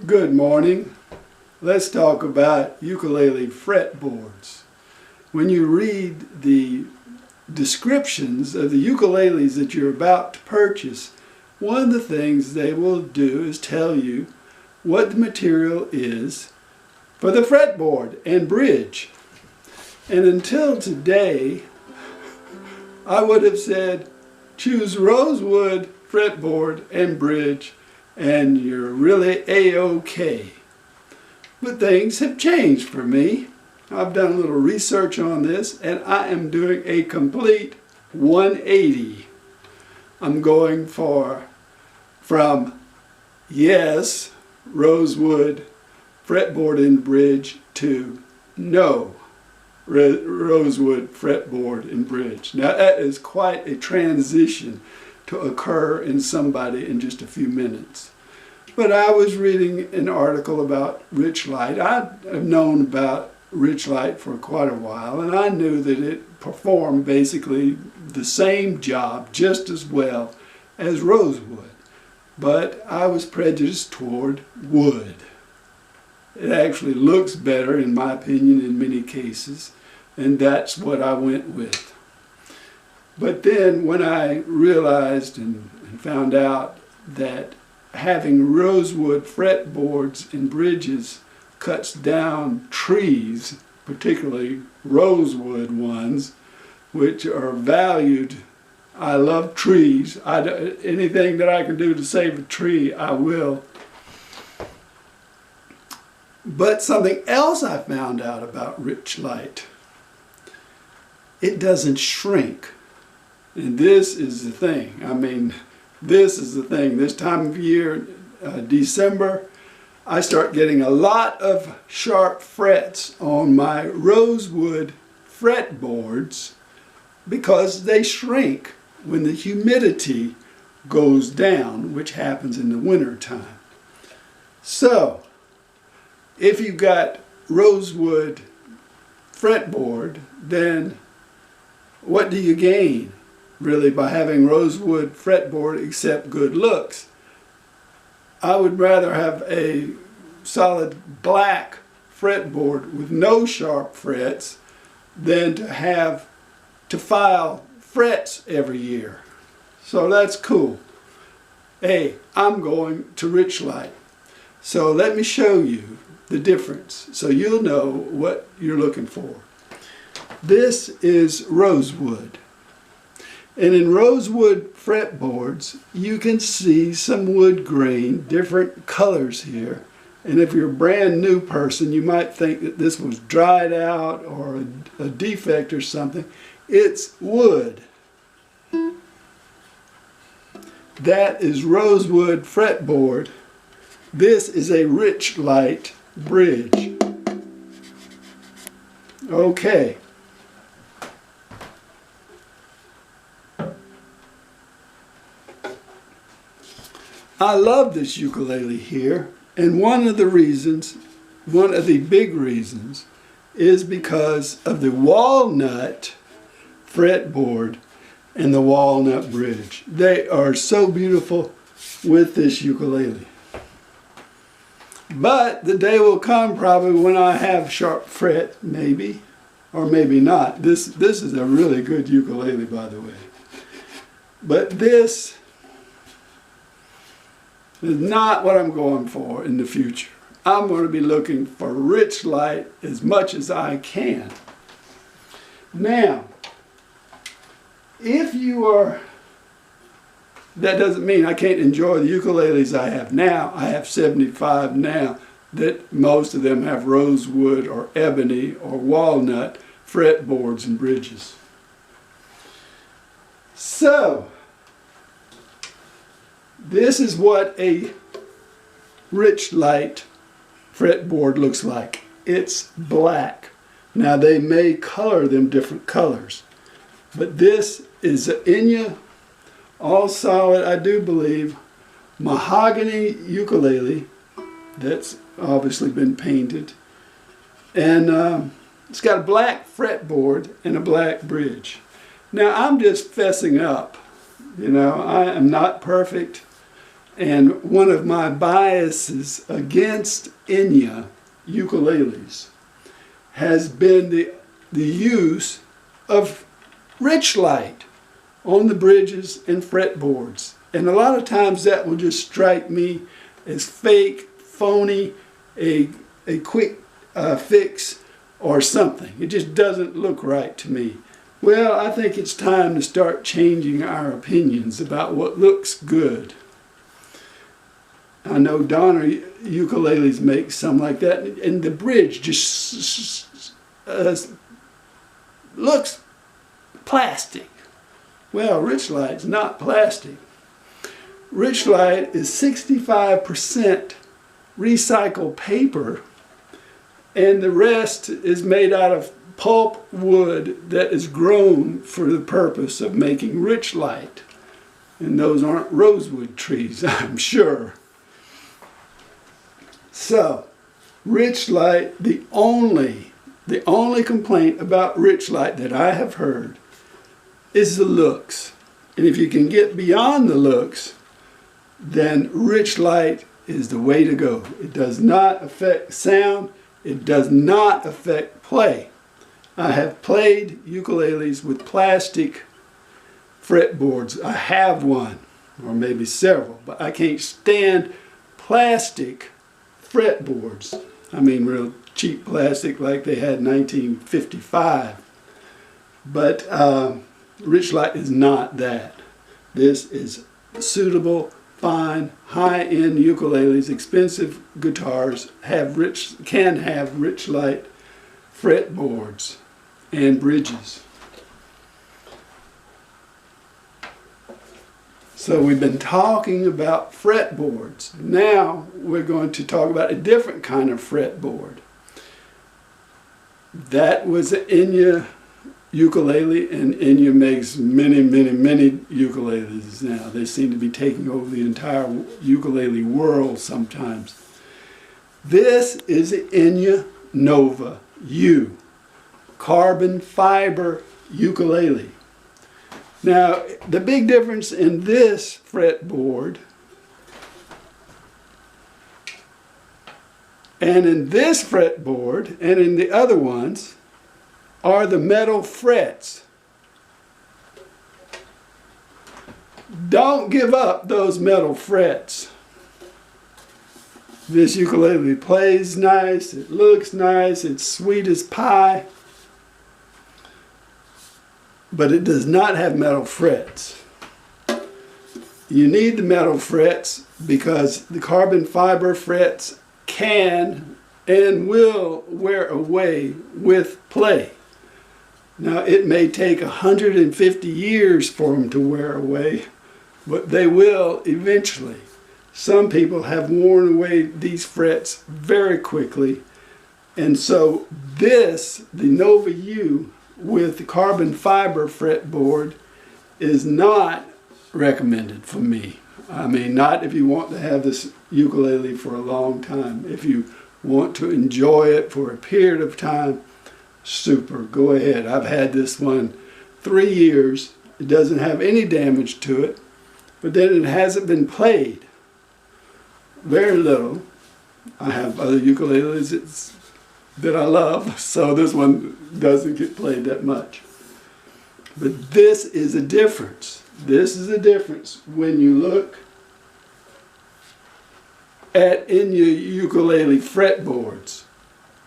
Good morning. Let's talk about ukulele fretboards. When you read the descriptions of the ukuleles that you're about to purchase, one of the things they will do is tell you what the material is for the fretboard and bridge. And until today, I would have said, choose rosewood fretboard and bridge and you're really A-OK. But things have changed for me. I've done a little research on this and I am doing a complete 180. I'm going from yes, rosewood fretboard and bridge to no, rosewood fretboard and bridge. Now that is quite a transition to occur in somebody in just a few minutes. But I was reading an article about Richlite. I've known about Richlite for quite a while, and I knew that it performed basically the same job just as well as rosewood. But I was prejudiced toward wood. It actually looks better, in my opinion, in many cases, and that's what I went with. But then when I realized and found out that having rosewood fretboards and bridges cuts down trees, particularly rosewood ones, which are valued. I love trees. Anything that I can do to save a tree, I will. But something else I found out about Richlite, it doesn't shrink. And this is the thing. I mean, this is the thing. This time of year, December, I start getting a lot of sharp frets on my rosewood fretboards because they shrink when the humidity goes down, which happens in the winter time. So, if you've got rosewood fretboard, then what do you gain really by having rosewood fretboard except good looks? I would rather have a solid black fretboard with no sharp frets than to have to file frets every year. So that's cool. Hey, I'm going to Richlite. So let me show you the difference so you'll know what you're looking for. This is rosewood. And in rosewood fretboards, you can see some wood grain, different colors here. And if you're a brand new person, you might think that this was dried out or a defect or something. It's wood. That is rosewood fretboard. This is a Richlite bridge. Okay. I love this ukulele here, and one of the big reasons, is because of the walnut fretboard and the walnut bridge. They are so beautiful with this ukulele. But the day will come probably when I have sharp fret, maybe, or maybe not. This is a really good ukulele, by the way. But this is not what I'm going for in the future. I'm going to be looking for Richlite as much as I can. Now, if you are, that doesn't mean I can't enjoy the ukuleles I have now. I have 75 now that most of them have rosewood or ebony or walnut fretboards and bridges. So, this is what a Richlite fretboard looks like. It's black. Now they may color them different colors, but this is an Inya, all solid, I do believe, mahogany ukulele that's obviously been painted. And it's got a black fretboard and a black bridge. Now I'm just fessing up. You know, I am not perfect. And one of my biases against Enya ukuleles has been the use of Richlite on the bridges and fretboards. And a lot of times that will just strike me as fake, phony, a quick fix or something. It just doesn't look right to me. Well, I think it's time to start changing our opinions about what looks good. I know Donner ukuleles make some like that, and the bridge just looks plastic. Well, Richlite's not plastic. Richlite is 65% recycled paper, and the rest is made out of pulp wood that is grown for the purpose of making Richlite. And those aren't rosewood trees, I'm sure. So, Richlite, the only complaint about Richlite that I have heard is the looks. And if you can get beyond the looks, then Richlite is the way to go. It does not affect sound. It does not affect play. I have played ukuleles with plastic fretboards. I have one, or maybe several, but I can't stand plastic fretboards. I mean real cheap plastic like they had in 1955. But Richlite is not that. This is suitable, fine, high-end ukuleles. Expensive guitars can have Richlite fretboards and bridges. So we've been talking about fretboards. Now we're going to talk about a different kind of fretboard. That was an Enya ukulele, and Enya makes many, many, many ukuleles now. They seem to be taking over the entire ukulele world sometimes. This is an Enya Nova U, carbon fiber ukulele. Now, the big difference in this fretboard and in this fretboard and in the other ones are the metal frets. Don't give up those metal frets. This ukulele plays nice, it looks nice, it's sweet as pie, but it does not have metal frets. You need the metal frets because the carbon fiber frets can and will wear away with play. Now, it may take 150 years for them to wear away, but they will eventually. Some people have worn away these frets very quickly, and so this, the Nova U with the carbon fiber fretboard, is not recommended for me. I mean, not if you want to have this ukulele for a long time. If you want to enjoy it for a period of time, super, go ahead. I've had this one 3 years. It doesn't have any damage to it, but then it hasn't been played. Very little. I have other ukuleles that I love, so this one doesn't get played that much. But this is a difference. This is a difference when you look at Enya ukulele fretboards.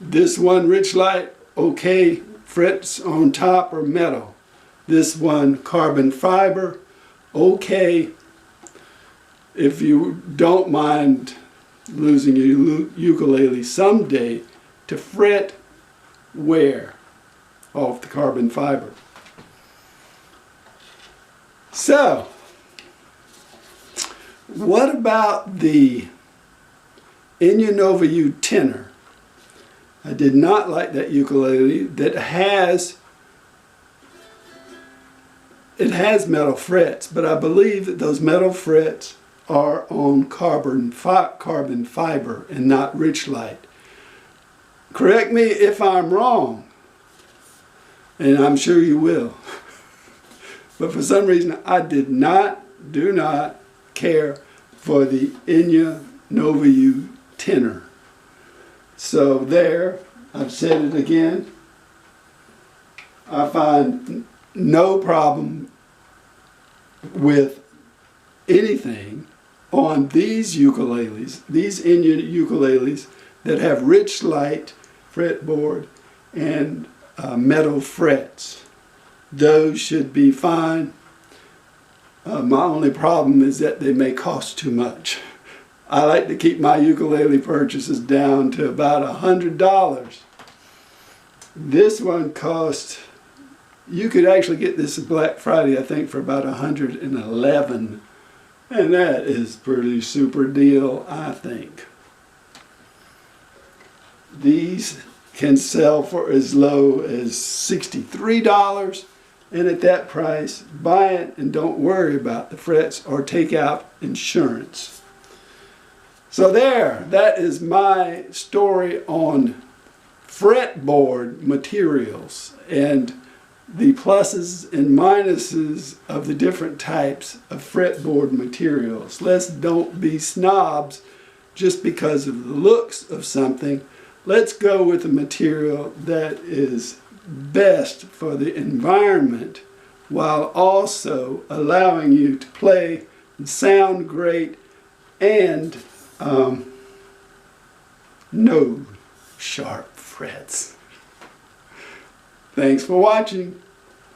This one, Richlite, okay, frets on top are metal. This one, carbon fiber, okay, if you don't mind losing your ukulele someday to fret wear off the carbon fiber. So, what about the Enya Nova U tenor? I did not like that ukulele that has metal frets, but I believe that those metal frets are on carbon fiber and not Richlite. Correct me if I'm wrong, and I'm sure you will. But for some reason, I do not care for the Enya Nova U tenor. So there, I've said it again, I find no problem with anything on these ukuleles, these Enya ukuleles that have Richlite fretboard and metal frets. Those should be fine. My only problem is that they may cost too much. I like to keep my ukulele purchases down to about $100. This one cost, you could actually get this at Black Friday, I think, for about $111. And that is pretty super deal, I think. These can sell for as low as $63. And at that price, buy it and don't worry about the frets or take out insurance. So there, that is my story on fretboard materials and the pluses and minuses of the different types of fretboard materials. Let's don't be snobs just because of the looks of something. Let's go with a material that is best for the environment while also allowing you to play and sound great and no sharp frets. Thanks for watching.